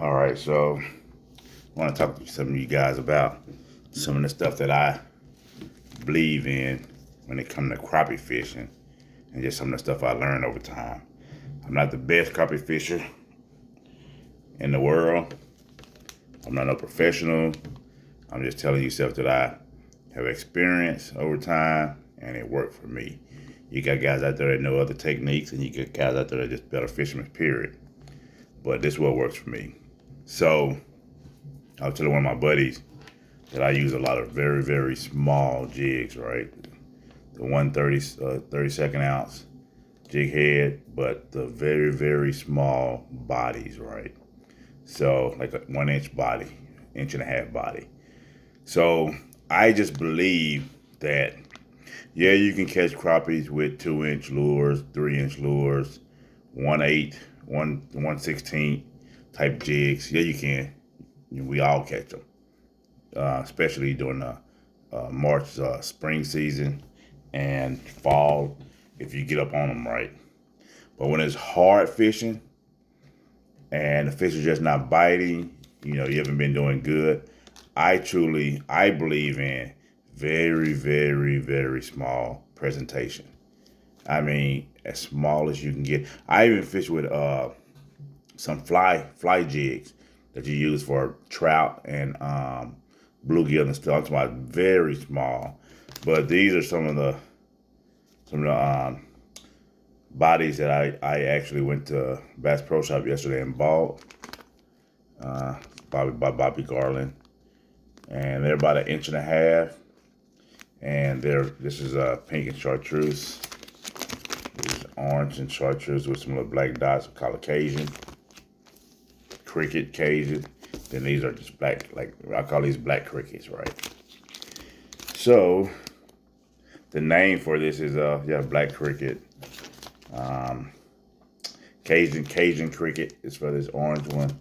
All right, so I want to talk to some of you guys about some of the stuff that I believe in when it comes to crappie fishing and just some of the stuff I learned over time. I'm not the best crappie fisher in the world. I'm not no professional. I'm just telling you stuff that I have experienced over time and it worked for me. You got guys out there that know other techniques and you got guys out there that are just better fishermen, period. But this is what works for me. So I was telling one of my buddies that I use a lot of very, very small jigs, right? The 32nd ounce jig head, but the very, very small bodies, right? So like a 1 inch body, inch and a half body. So I just believe that, yeah, you can catch crappies with 2 inch lures, 3 inch lures, 1/8, 1/16 type jigs. Yeah, you can. We all catch them, especially during the March spring season and fall if you get up on them right. But when it's hard fishing and the fish is just not biting, you haven't been doing good. I believe in very, very, very small presentation. I mean, as small as you can get. I even fish with some fly jigs that you use for trout and bluegill and stuff. I'm talking about very small, but these are some of the bodies that I actually went to Bass Pro Shop yesterday and bought. By Bobby Garland, and they're about 1.5 inches, and this is pink and chartreuse. This is orange and chartreuse with some little black dots. We call it Cajun, cricket Cajun. Then these are just black, like I call these black crickets, right? So the name for this is black cricket. Cajun cricket is for this orange one.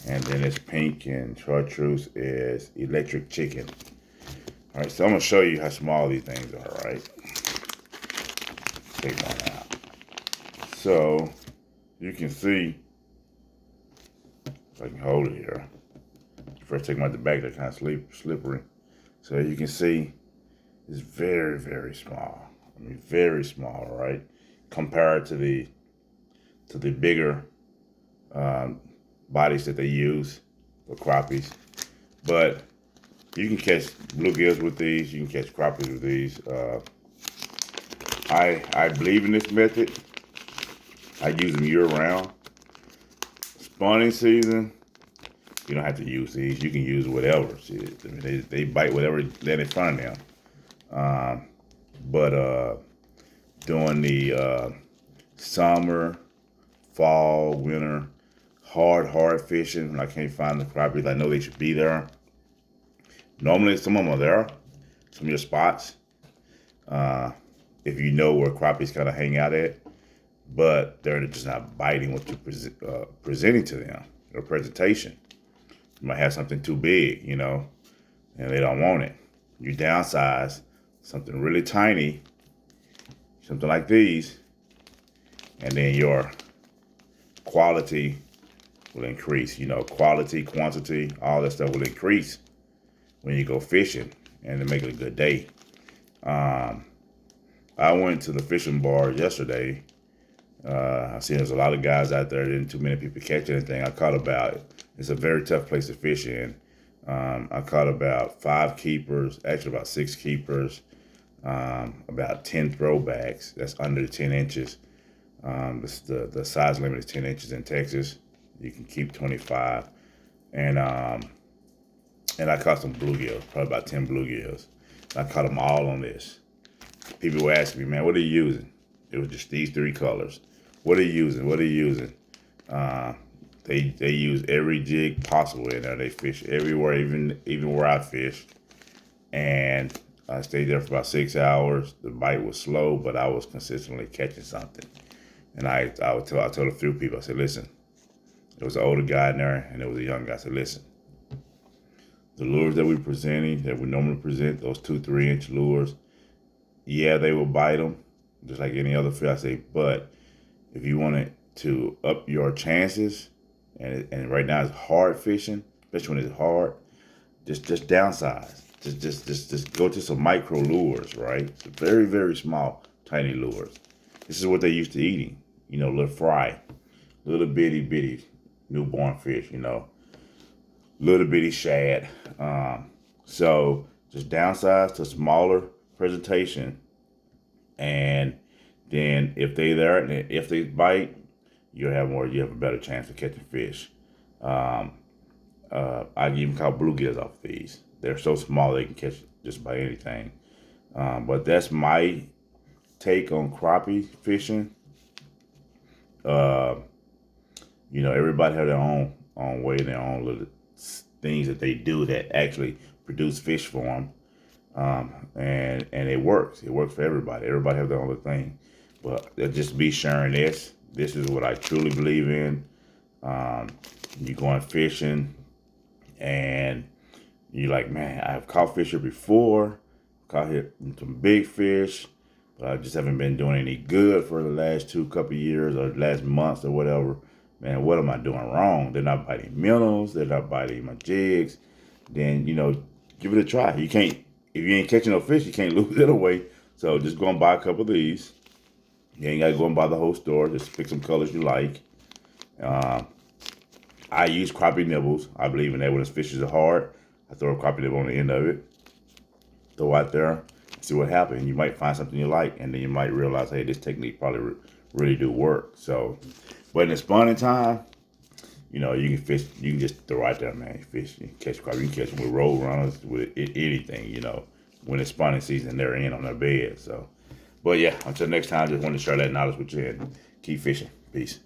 And then this pink and chartreuse is electric chicken. All right, so I'm gonna show you how small these things are, right? Take one out. So you can see, if I can hold it here. First take them out the back, they're kind of slippery. So you can see it's very, very small. I mean, very small, right? Compared to the bigger bodies that they use for crappies. But you can catch bluegills with these. You can catch crappies with these. I believe in this method. I use them year round. Spawning season, you don't have to use these. You can use whatever. I mean, they bite whatever land in front of them. But during the summer, fall, winter, hard fishing, when I can't find the crappies, I know they should be there. Normally, some of them are there, some of your spots, if you know where crappies kind of hang out at, but they're just not biting what you're presenting to them, their presentation. You might have something too big, and they don't want it. You downsize something really tiny, something like these, and then your quality will increase. Quality, quantity, all that stuff will increase when you go fishing and to make it a good day. I went to the fishing bar yesterday. I seen there's a lot of guys out there. Didn't too many people catch anything. I caught it's a very tough place to fish in. I caught about 5 keepers, actually about 6 keepers, about 10 throwbacks. That's under 10 inches. The size limit is 10 inches in Texas. You can keep 25. And I caught some bluegills, probably about 10 bluegills. I caught them all on this. People were asking me, man, what are you using? It was just these 3 colors. What are you using? What are you using? They use every jig possible in there. They fish everywhere, even where I fish. And I stayed there for about 6 hours. The bite was slow, but I was consistently catching something. And I told a few people, I said, listen, there was an older guy in there and there was a young guy. I said, listen, the lures that we normally present, those 2-3 inch lures, yeah, they will bite them, just like any other fish. I say, but if you wanted to up your chances, And right now it's hard fishing, especially when it's hard. Just downsize. Just go to some micro lures, right? Very, very small, tiny lures. This is what they used to eating. You know, little fry, little bitty newborn fish. You know, little bitty shad. So just downsize to smaller presentation, and then if they there and if they bite, you have a better chance of catching fish. Um, I even caught bluegills off these. They're so small they can catch just about anything. But that's my take on crappie fishing. Uh, you know, everybody have their own way, their own little things that they do that actually produce fish for them. And it works. It works for everybody. Everybody have their own little thing. But just be sharing this. This is what I truly believe in. You going fishing, and you're like, man, I've caught fish here before, caught here some big fish, but I just haven't been doing any good for the last couple years or last months or whatever. Man, what am I doing wrong? They're not biting minnows. They're not biting my jigs. Then, you know, give it a try. You can't, if you ain't catching no fish, you can't lose it away. So just go and buy a couple of these. You ain't got to go and buy the whole store. Just pick some colors you like. I use crappie nibbles. I believe in that. When the fishes are hard, I throw a crappie nibble on the end of it. Throw out there, see what happens. You might find something you like, and then you might realize, hey, this technique probably really do work. So, but in the spawning time, you know, you can fish. You can just throw out there, man. Fish, you can catch crappie. You can catch them with road runners, with anything. You know, when it's spawning season, they're in on their bed. So, but yeah, until next time, just wanted to share that knowledge with you and keep fishing. Peace.